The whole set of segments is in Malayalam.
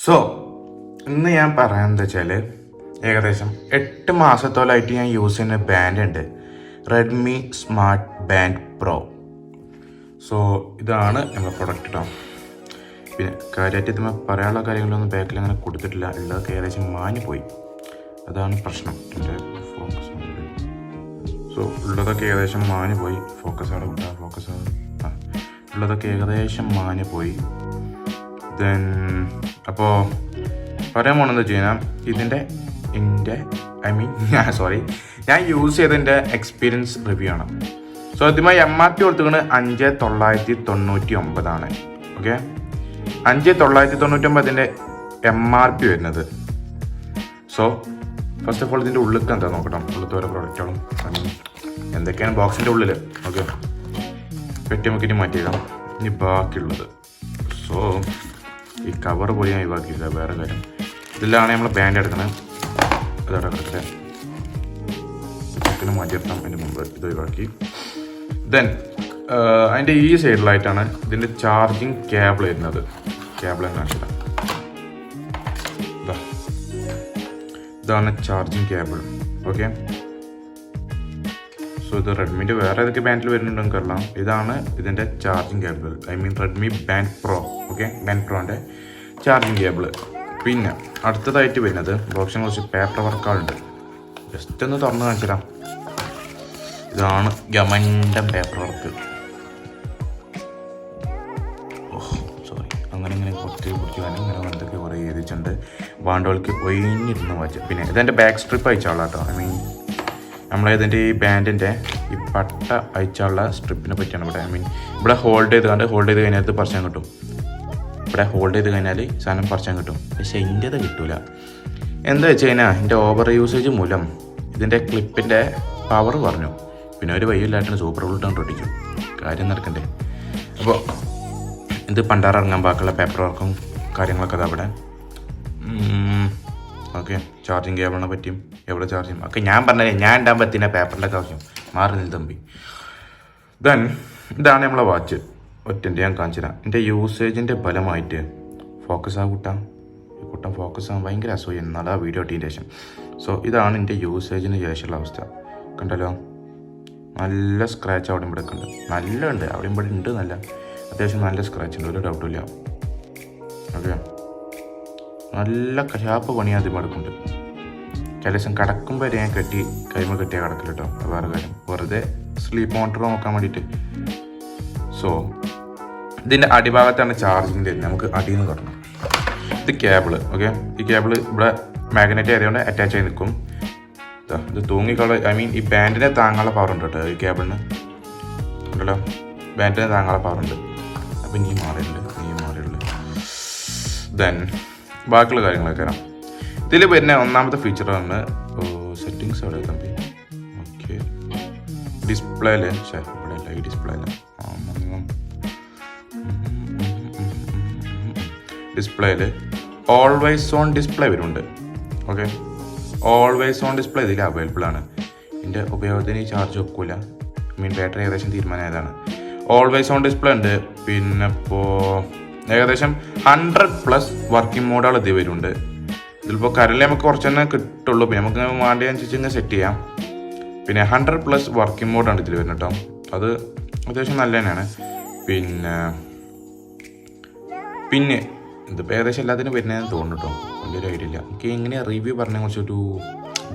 സോ ഇന്ന് ഞാൻ പറയാനെന്താ വെച്ചാൽ ഏകദേശം 8 മാസത്തോളമായിട്ട് ഞാൻ യൂസ് ചെയ്യുന്ന ബാൻഡ് ഉണ്ട്, Redmi smart band pro. So ഇതാണ് നമ്മുടെ പ്രൊഡക്റ്റ് കേട്ടോ. പിന്നെ കാര്യമായിട്ട് ഇതുമ്പോൾ പറയാനുള്ള കാര്യങ്ങളൊന്നും ബാക്കിൽ അങ്ങനെ കൊടുത്തിട്ടില്ല, ഉള്ളതൊക്കെ ഏകദേശം മാഞ്ഞു പോയി. അതാണ് പ്രശ്നം. എൻ്റെ ഫോക്കസ് സോ ഉള്ളതൊക്കെ ഏകദേശം മാഞ്ഞു പോയി. ഫോക്കസ് അവിടെ വിട്ടാൽ ഫോക്കസ് ഉള്ളതൊക്കെ ഏകദേശം മാഞ്ഞു പോയി. ദെൻ അപ്പോൾ പറയാൻ പോകണമെന്ന് വെച്ച് കഴിഞ്ഞാൽ ഇതിൻ്റെ ഞാൻ യൂസ് ചെയ്തതിൻ്റെ എക്സ്പീരിയൻസ് റിവ്യൂ ആണ്. സോ ആദ്യമായി MRP കൊടുത്തിരിക്കുന്നത് 5999 ഓക്കെ. 5999 MRP വരുന്നത്. സോ ഫസ്റ്റ് ഓഫ് ഓൾ ഇതിൻ്റെ ഉള്ളിലേക്ക് എന്താ നോക്കണം, ഉള്ളത്തെ ഓരോ പ്രോഡക്റ്റുകളും എന്തൊക്കെയാണ് ബോക്സിൻ്റെ ഉള്ളിൽ. ഓക്കെ, പെട്ടിമുക്കിട്ട് മാറ്റിയിടാം. ഇനി ബാക്കിയുള്ളത് സോ ഈ കവർ പോയി ഞാൻ ഒഴിവാക്കിയില്ല, വേറെ കാര്യം. ഇതിലാണ് നമ്മൾ ബാൻഡ് എടുക്കുന്നത്. അതവിടെ കിടക്കട്ടെ, ചിക്കന് മാറ്റിയെടുക്കാം. അതിൻ്റെ മുമ്പ് ഇത് ഒഴിവാക്കി. ദെൻ അതിൻ്റെ ഈ സൈഡിലായിട്ടാണ് ഇതിൻ്റെ ചാർജിങ് കേബിൾ വരുന്നത്. കേബിൾ കാണിച്ചില്ല, ഇതാണ് ചാർജിങ് കേബിൾ. ഓക്കെ, സോ ഇത് റെഡ്മിൻ്റെ വേറെ ഏതൊക്കെ ബാൻഡിൽ വരുന്നുണ്ടെന്ന് അറിയാം. ഇതാണ് ഇതിൻ്റെ charging cable, Redmi band pro. Okay, band പ്രോൻ്റെ ചാർജിങ് കേബിൾ. പിന്നെ അടുത്തതായിട്ട് വരുന്നത് ബോക്സിന് കുറച്ച് പേപ്പർ വർക്കുകളുണ്ട്. ജസ്റ്റ് ഒന്ന് തുറന്ന് കാണിച്ചുതരാം. ഇതാണ് ഗമൻഡം പേപ്പർ വർക്ക്. സോറി, അങ്ങനെ കുറച്ച് ഇങ്ങനെ എന്തൊക്കെ കുറേ എഴുതിച്ചിട്ടുണ്ട്. വാണ്ടോൾക്ക് ഒഴിഞ്ഞിരുന്ന് വായിച്ചു. പിന്നെ ഇതെൻ്റെ ബാക്ക് സ്ട്രിപ്പ് അയച്ചാളാം കേട്ടോ. നമ്മളിതിൻ്റെ ഈ ബാൻഡിൻ്റെ ഈ പട്ട അയച്ചാലുള്ള സ്ട്രിപ്പിനെ പറ്റിയാണ് ഇവിടെ. ഇവിടെ ഹോൾഡ് ചെയ്ത് കഴിഞ്ഞാൽ പറിച്ചാൻ കിട്ടും. ഇവിടെ ഹോൾഡ് ചെയ്ത് കഴിഞ്ഞാൽ സാധനം പറിച്ചാൻ കിട്ടും. പക്ഷേ ഇതിൻ്റെത് കിട്ടില്ല. എന്താ വെച്ച് കഴിഞ്ഞാൽ ഇതിൻ്റെ ഓവർ യൂസേജ് മൂലം ഇതിൻ്റെ ക്ലിപ്പിൻ്റെ പവർ കുറഞ്ഞു. പിന്നെ ഒരു വയ്യില്ലായിട്ടാണ് സൂപ്പർ ഉള്ളിട്ടാണ് ഒട്ടിക്കും. കാര്യം നടക്കണ്ടേ. അപ്പോൾ ഇത് പണ്ടാറിറങ്ങാൻ ബാക്കിയുള്ള പേപ്പർ വർക്കും കാര്യങ്ങളൊക്കെ അത് അവിടെ. ഓക്കെ, ചാർജിങ് കേബിളിനെ പറ്റിയും എവിടെ ചാർജ് ചെയ്യും ഒക്കെ ഞാൻ പറഞ്ഞത്. ഞാൻ ഉണ്ടാകാൻ പറ്റിയ പേപ്പറിൻ്റെ ഒക്കെ ആവശ്യം മാറി നിൽ തമ്പി. ദെൻ ഇതാണ് നമ്മളെ വാച്ച്. ഒറ്റൻ്റെ ഞാൻ കാണിച്ചു തരാം. എൻ്റെ യൂസേജിൻ്റെ ഫലമായിട്ട് ഫോക്കസ് കുട്ടാൻ ഫോക്കസ് ആകാൻ ഭയങ്കര അസൂയ എന്നാലാ വീഡിയോ ഇട്ടതിന് ശേഷം. സോ ഇതാണ് എൻ്റെ യൂസേജിന് ശേഷമുള്ള അവസ്ഥ. കണ്ടല്ലോ, നല്ല സ്ക്രാച്ച് അവിടെ ഇവിടെ ഉണ്ട്. നല്ല ഉണ്ട്, അവിടെ ഇവിടെ ഉണ്ട്. നല്ല അത്യാവശ്യം നല്ല സ്ക്രാച്ച് ഉണ്ട്, ഒരു ഡൗട്ടും ഇല്ല. ഓക്കെ, നല്ല കശാപ്പ് പണി ആദ്യം എടുക്കുന്നുണ്ട്. ചില ദിവസം കിടക്കുമ്പോൾ വരെ ഞാൻ കൈമ കെട്ടിയാൽ കിടക്കില്ല കേട്ടോ. വേറെ കാര്യം, വെറുതെ സ്ലീപ്പ് മോണിറ്റർ നോക്കാൻ വേണ്ടിയിട്ട്. സോ ഇതിൻ്റെ അടിഭാഗത്താണ് ചാർജിങ് തരുന്നത്. നമുക്ക് അടിയിൽ നിന്ന് തുടങ്ങാം. ഇത് കേബിള്. ഓക്കെ, ഈ കേബിള് ഇവിടെ മാഗ്നറ്റ് ആയതുകൊണ്ട് അറ്റാച്ച് ആയി നിൽക്കും. ഇത് തൂങ്ങിക്കള ഈ ബാൻഡിനെ താങ്ങാനുള്ള പവർ ഉണ്ട് കേട്ടോ ഈ കേബിളിന്. ഉണ്ടല്ലോ, ബാൻഡിനെ താങ്ങാനുള്ള പവർ ഉണ്ട്. അപ്പം നീ മാറിയില്ല. ദെൻ ബാക്കിയുള്ള കാര്യങ്ങളൊക്കെ വരാം. ഇതിൽ വരുന്ന ഒന്നാമത്തെ ഫീച്ചറാണ് സെറ്റിങ്സ്. അവിടെ തമ്പി. ഓക്കെ, ഡിസ്പ്ലേയിൽ ഇവിടെ അല്ല, ഈ ഡിസ്പ്ലേയിൽ ഓൾവേസ് ഓൺ ഡിസ്പ്ലേ വരുന്നുണ്ട്. ഓക്കെ, ഓൾവേസ് ഓൺ ഡിസ്പ്ലേ ഇതിൽ അവൈലബിൾ ആണ്. ഇതിൻ്റെ ഉപയോഗത്തിന് ഈ ചാർജ് വെക്കൂല. ബാറ്ററി ഏകദേശം തീരുമാനമായതാണ്. ഓൾവേസ് ഓൺ ഡിസ്പ്ലേ ഉണ്ട്. പിന്നെ ഇപ്പോൾ ഏകദേശം 100+ വർക്കിംഗ് മോഡുകൾ ഇത് വരുന്നുണ്ട്. ഇതിലിപ്പോൾ കരളിൽ നമുക്ക് കുറച്ച് തന്നെ കിട്ടുള്ളൂ. പിന്നെ നമുക്ക് വേണ്ടിയനുസരിച്ച് ഇങ്ങനെ സെറ്റ് ചെയ്യാം. പിന്നെ 100+ വർക്കിംഗ് മോഡാണ് ഇതിൽ വരുന്നത് കേട്ടോ. അത് അത്യാവശ്യം നല്ല തന്നെയാണ്. പിന്നെ ഇതിപ്പോൾ ഏകദേശം എല്ലാത്തിനും വരുന്നതെന്ന് തോന്നുന്നു കേട്ടോ. വലിയൊരു ഐഡിയ ഇല്ല. എനിക്ക് എങ്ങനെയാണ് റിവ്യൂ പറഞ്ഞാൽ കുറച്ചൊരു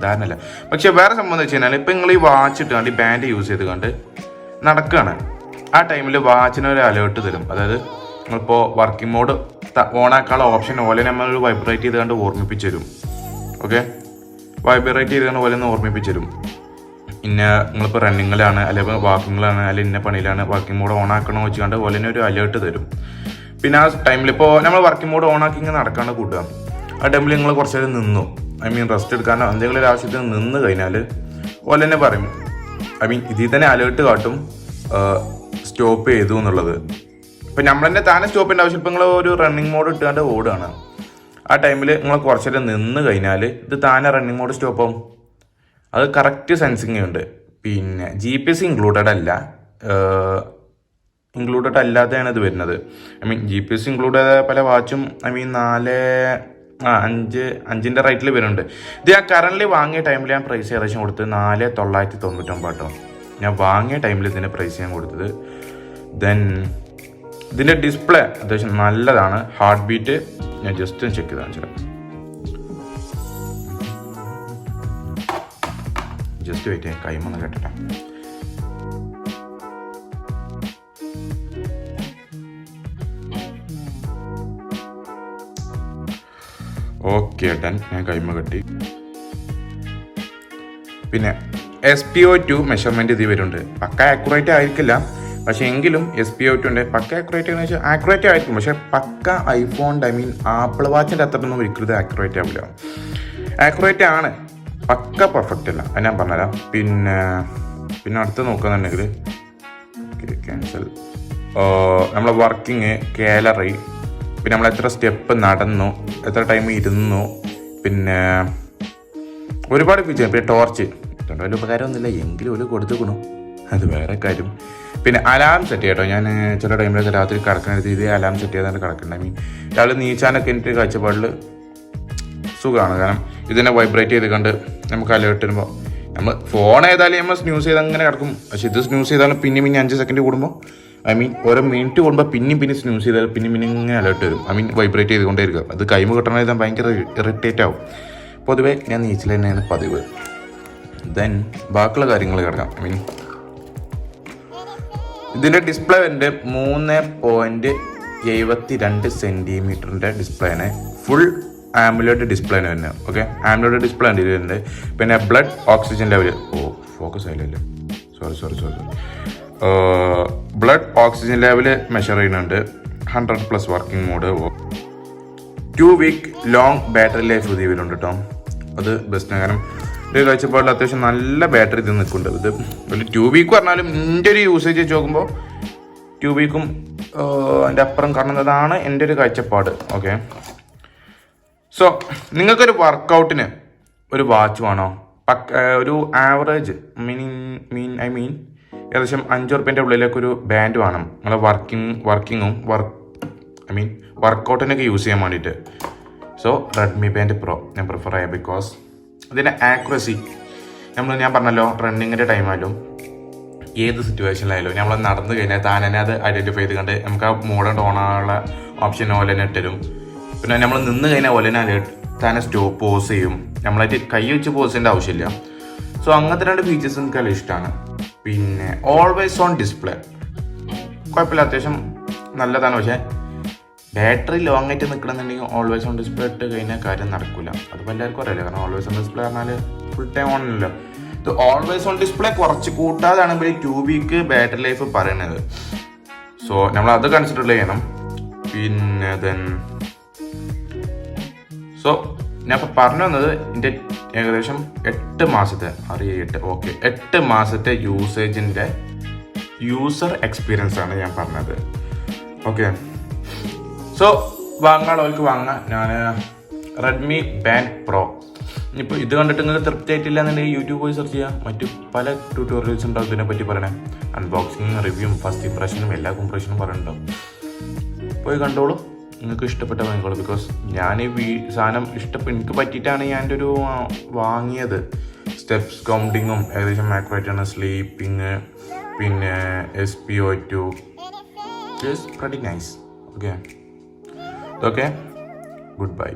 ധാരണല്ല. പക്ഷേ വേറെ സംഭവം എന്ന് വെച്ച് കഴിഞ്ഞാൽ ഇപ്പം നിങ്ങൾ ഈ വാച്ച് ഇട്ടുകൊണ്ട് ഈ ബാൻഡ് യൂസ് ചെയ്ത് കണ്ട് നടക്കുകയാണ്, ആ ടൈമിൽ വാച്ചിനൊരു അലേർട്ട് തരും. അതായത് നിങ്ങളിപ്പോൾ വർക്കിംഗ് മോഡ് ഓണാക്കാനുള്ള ഓപ്ഷൻ ഓലെ നമ്മൾ വൈബ്രേറ്റ് ചെയ്ത് കണ്ട് ഓർമ്മിപ്പിച്ച് തരും. ഓക്കെ, വൈബ്രേറ്റ് ചെയ്ത് കണ്ട് ഓലെ ഒന്ന് ഓർമ്മിപ്പിച്ച് തരും. പിന്നെ നിങ്ങളിപ്പോൾ റണ്ണിങ്ങിലാണ് അല്ലെങ്കിൽ വാക്കിങ്ങിലാണ് അല്ലെങ്കിൽ ഇന്ന പണിയിലാണ് വർക്കിംഗ് മോഡ് ഓണാക്കണമെന്ന് വെച്ചുകൊണ്ട് ഓലെ ഒരു അലേർട്ട് തരും. പിന്നെ ആ ടൈമിൽ ഇപ്പോൾ നമ്മൾ വർക്കിംഗ് മോഡ് ഓണാക്കി ഇങ്ങനെ നടക്കാണ്ട് കൂട്ടുക. ആ ടൈമിൽ നിങ്ങൾ കുറച്ച് നേരം നിന്നു, റെസ്റ്റ് എടുക്കാനോ എന്തെങ്കിലും ഒരു ആവശ്യത്തിന് നിന്ന് കഴിഞ്ഞാൽ ഓലെ തന്നെ പറയും. ഇതിൽ തന്നെ അലേർട്ട് കാട്ടും സ്റ്റോപ്പ് ചെയ്തു എന്നുള്ളത്. ഇപ്പം നമ്മൾ തന്നെ താനെ സ്റ്റോപ്പ് ചെയ്യേണ്ട ആവശ്യം. ഇപ്പം നിങ്ങൾ ഒരു റണ്ണിങ് മോഡ് ഇട്ടുകൊണ്ട് ഓടുകയാണ്, ആ ടൈമിൽ നിങ്ങൾ കുറച്ച് നേരം നിന്ന് കഴിഞ്ഞാൽ ഇത് താനെ റണ്ണിങ് മോഡ് സ്റ്റോപ്പ് ആവും. അത് കറക്റ്റ് സെൻസിങ് ഉണ്ട്. പിന്നെ GPS ഇൻക്ലൂഡഡ് അല്ല. ഇൻക്ലൂഡഡ് അല്ലാതെയാണ് ഇത് വരുന്നത്. ഐ മീൻ GPS ഇൻക്ലൂഡ് ചെയ്ത പല വാച്ചും ഐ മീൻ 5 റേറ്റിൽ വരുന്നുണ്ട്. ഇത് ഞാൻ കറൻ്റ് വാങ്ങിയ ടൈമിൽ ഞാൻ പ്രൈസ് ഏകദേശം കൊടുത്തത് 4,999 കേട്ടോ. ഞാൻ വാങ്ങിയ ടൈമിൽ ഇതിൻ്റെ പ്രൈസ് ഞാൻ കൊടുത്തത്. ദെൻ ഇതിൻ്റെ ഡിസ്പ്ലേ അത്യാവശ്യം നല്ലതാണ്. ഹാർട്ട് ബീറ്റ് ഞാൻ ജസ്റ്റ് ഒന്ന് ചെക്ക് ചെയ്ത് കാണിച്ചിടാം. ജസ്റ്റ് വെയിറ്റ് ചെയ്യാം, കൈമൊന്ന് കേട്ടിട്ടാ. ഓക്കെ ഡൺ, ഞാൻ കൈമ കെട്ടി. പിന്നെ SPO2 മെഷർമെൻറ്റ് ഇത് വരുന്നുണ്ട്. പക്ക ആക്യുറേറ്റ് ആയിരിക്കില്ല, പക്ഷേ എങ്കിലും SPO2 ഉണ്ട്. പക്ക ആക്യുറേറ്റ് എന്ന് വെച്ചാൽ ആക്യുറേറ്റ് ആയിരിക്കും, പക്ഷേ പക്ക ഐഫോൺ ഐ മീൻ ആപ്പിൾ വാച്ചിൻ്റെ അത്രയൊന്നും ഒരിക്കലും ആക്യുറേറ്റ് ആവില്ല. ആക്യുറേറ്റ് ആണ്, പക്ക പെർഫെക്റ്റ് അല്ല, അത് ഞാൻ പറഞ്ഞുതരാം. പിന്നെ അടുത്ത് നോക്കുകയെന്നുണ്ടെങ്കിൽ ക്യാൻസൽ നമ്മളെ വർക്കിങ് കാലറി, പിന്നെ നമ്മൾ എത്ര സ്റ്റെപ്പ് നടന്നു, എത്ര ടൈം ഇരുന്നു, പിന്നെ ഒരുപാട് ഫീച്ചർ. പിന്നെ ടോർച്ച് വലിയ ഉപകാരമൊന്നുമില്ല, എങ്കിലും ഒരു കൊടുത്തുക്കണു, അത് വേറെ കാര്യം. പിന്നെ അലാം സെറ്റ് ചെയ്യട്ടോ. ഞാൻ ചില ടൈമിലൊക്കെ രാത്രി കിടക്കുന്ന രീതിയിൽ അലാം സെറ്റ് ചെയ്താൽ കിടക്കണം. ഐ മീൻ രാവിലെ നീച്ചാനൊക്കെ എനിക്ക് കാഴ്ചപ്പാടിൽ സുഖമാണ്. കാരണം ഇതിനെ വൈബ്രേറ്റ് ചെയ്ത് കണ്ട് നമുക്ക് അലേർട്ട് വരുമ്പോൾ നമ്മൾ ഫോൺ ഏതായാലും നമ്മൾ സ്നൂസ് ചെയ്ത് അങ്ങനെ കിടക്കും. പക്ഷേ ഇത് സ്നൂസ് ചെയ്താലും പിന്നെ 5 സെക്കൻഡ് കൂടുമ്പോൾ ഐ മീൻ ഓരോ മിനിറ്റ് കൂടുമ്പോൾ പിന്നെ സ്നൂസ് ചെയ്താൽ പിന്നെ ഇങ്ങനെ അലേർട്ട് വരും. ഐ മീൻ വൈബ്രേറ്റ് ചെയ്തുകൊണ്ടേ ഇരിക്കുക. അത് കൈമ കിട്ടണമെങ്കിൽ ഞാൻ ഭയങ്കര ഇറിറ്റേറ്റ് ആവും. പൊതുവേ ഞാൻ നീച്ചിൽ തന്നെയാണ് പതിവ്. ദെൻ ബാക്കിയുള്ള കാര്യങ്ങൾ കിടക്കാം. ഐ മീൻ ഇതിൻ്റെ ഡിസ്പ്ലേ വരുന്നത് 3.72 സെൻറ്റിമീറ്ററിൻ്റെ ഡിസ്പ്ലേയാണ്. ഫുൾ ആംബുലേറ്റ് ഡിസ്പ്ലേ ആണ് വരുന്നത്. ഓക്കെ, ആംബുലേറ്റ് ഡിസ്പ്ലേ ഉണ്ട് ഇതിലുണ്ട്. പിന്നെ ബ്ലഡ് ഓക്സിജൻ ലെവൽ ഫോക്കസ് ആയില്ലല്ലേ, sorry blood oxygen level measure ചെയ്യുന്നുണ്ട്. 100+ working mode. 2 week long battery life ഇത് വരുന്നുണ്ട് കേട്ടോ. അത് ബെസ്റ്റാണ്. കാരണം ഒരു കാഴ്ചപ്പാടിൽ അത്യാവശ്യം നല്ല ബാറ്ററി ഇത് നിൽക്കുന്നുണ്ട്. ഇത് ഒരു 2 വീക്ക് പറഞ്ഞാലും എൻ്റെ ഒരു യൂസേജ് വെച്ച് നോക്കുമ്പോൾ 2 വീക്കും അതിൻ്റെ അപ്പുറം കാണുന്നതാണ് എൻ്റെ ഒരു കാഴ്ചപ്പാട്. ഓക്കെ, സോ നിങ്ങൾക്കൊരു വർക്കൗട്ടിന് ഒരു വാച്ച് വേണോ? ഒരു ആവറേജ് ഐ മീൻ ഏകദേശം 5 ഉറുപ്പ്യൻ്റെ ഉള്ളിലേക്കൊരു ബാൻഡ് വേണം. നിങ്ങളെ വർക്കിങ്ങും വർക്കൗട്ടിനൊക്കെ യൂസ് ചെയ്യാൻ വേണ്ടിയിട്ട്. സോ റെഡ്മി ബാൻഡ് പ്രോ ഞാൻ പ്രിഫർ ചെയ്യാം. ബിക്കോസ് ഇതിൻ്റെ ആക്യുറസി ഞാൻ പറഞ്ഞല്ലോ, റണ്ണിങ്ങിൻ്റെ ടൈമായാലും ഏത് സിറ്റുവേഷനിലായാലും നമ്മൾ നടന്നു കഴിഞ്ഞാൽ താൻ തന്നെ അത് ഐഡൻറ്റിഫൈ ചെയ്ത് കണ്ട് നമുക്ക് ആ മോഡേൺ ടോണുള്ള ഓപ്ഷൻ ഓലനെ ഇട്ടരും. പിന്നെ നമ്മൾ നിന്ന് കഴിഞ്ഞാൽ ഓലനെ അലേർട്ട് തന്നെ സ്റ്റോപ്പ് പോസ് ചെയ്യും. നമ്മളായിട്ട് കൈ വെച്ച് പോസ് ചെയ്യേണ്ട ആവശ്യമില്ല. സോ അങ്ങനത്തെ 2 ഫീച്ചേഴ്സ് എനിക്ക് നല്ല ഇഷ്ടമാണ്. പിന്നെ ഓൾവേസ് ഓൺ ഡിസ്പ്ലേ കുഴപ്പമില്ല, അത്യാവശ്യം നല്ലതാണ്. പക്ഷേ ബാറ്ററി ലോങ് ആയിട്ട് നിൽക്കണമെന്നുണ്ടെങ്കിൽ ഓൾവേസ് ഓൺ ഡിസ്പ്ലേ ഇട്ട് കഴിഞ്ഞാൽ കാര്യം നടക്കില്ല. അതിപ്പോൾ എല്ലാവർക്കും അറിയില്ല. കാരണം ഓൾവേസ് ഓൺ ഡിസ്പ്ലേ പറഞ്ഞാൽ ഫുൾ ടൈം ഓണല്ലോ. ഇത് ഓൾവേസ് ഓൺ ഡിസ്പ്ലേ കുറച്ച് കൂട്ടാതാണ് 2 വീക്ക് ബാറ്ററി ലൈഫ് പറയുന്നത്. സോ നമ്മൾ അത് കൺസിഡർ ചെയ്യണം. പിന്നെ സോ ഞാൻ ഇപ്പോൾ പറഞ്ഞു വന്നത് എൻ്റെ ഏകദേശം 8 മാസത്തെ 8 മാസത്തെ യൂസർ എക്സ്പീരിയൻസ് ആണ് ഞാൻ പറഞ്ഞത്. ഓക്കെ, സോ വാങ്ങാനുള്ളവർക്ക് വാങ്ങാം. ഞാൻ റെഡ്മി ബാൻഡ് പ്രോ. ഇപ്പോൾ ഇത് കണ്ടിട്ട് നിങ്ങൾക്ക് തൃപ്തിയായിട്ടില്ല എന്നുണ്ടെങ്കിൽ യൂട്യൂബ് പോയി സെർച്ച് ചെയ്യുക. മറ്റു പല ട്യൂട്ടോറിയൽസ് ഉണ്ടാവും ഇതിനെപ്പറ്റി പറയണേ. അൺബോക്സിങ്ങും റിവ്യൂവും ഫസ്റ്റ് ഇംപ്രഷനും എല്ലാ ഇംപ്രഷനും പറയുന്നുണ്ടാവും. പോയി കണ്ടോളൂ, നിങ്ങൾക്ക് ഇഷ്ടപ്പെട്ട വാങ്ങിക്കോളൂ. ബിക്കോസ് ഞാൻ ഈ സാധനം എനിക്ക് പറ്റിയിട്ടാണ് ഞാൻ എൻ്റെ ഒരു വാങ്ങിയത്. സ്റ്റെപ്സ് കൗണ്ടിങ്ങും ഏകദേശം ആക്യുറേറ്റാണ്. സ്ലീപ്പിങ്, പിന്നെ SPO2 is very nice. Okay, good bye.